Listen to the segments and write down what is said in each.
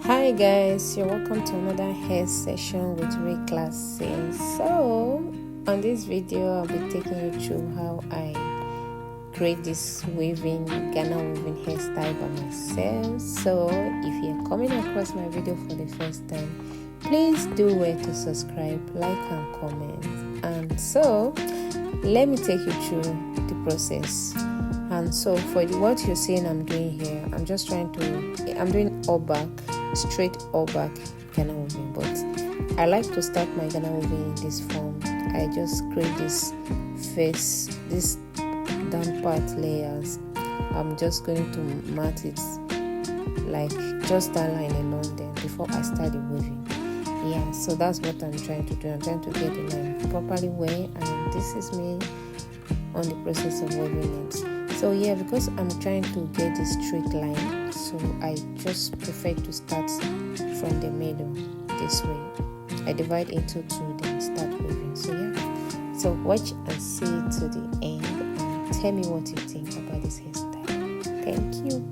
Hi guys, you're welcome to another hair session with Ray Classes. So on this video I'll be taking you through how I create this Ghana weaving hairstyle by myself. So if you're coming across my video for the first time, please do well to subscribe, like and comment. And so let me take you through the process. And so for what you're seeing I'm doing here, I'm doing all back, straight all back Ghana weaving, but I like to start my Ghana weaving in this form. I just create this down part layers. I'm just going to mat it like just that line alone then before I start the weaving. Yeah, so that's what I'm trying to do. I'm trying to get the line properly weighed, and this is me on the process of weaving it. So yeah, because I'm trying to get this straight line, so I just prefer to start from the middle this way. I divide into two, then start weaving. So yeah, so watch and see to the end and tell me what you think about this hairstyle. Thank you.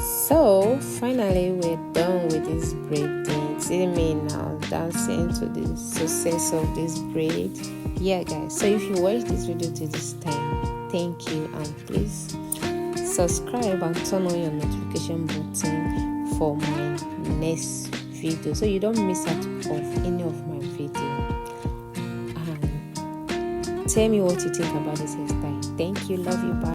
So finally we're done with this braid thing. See me now dancing to the success of this braid. Yeah guys, so if you watch this video to this time, thank you, and please subscribe and turn on your notification button for my next video so you don't miss out of any of my video. And tell me what you think about this hairstyle. Thank you, love you, bye.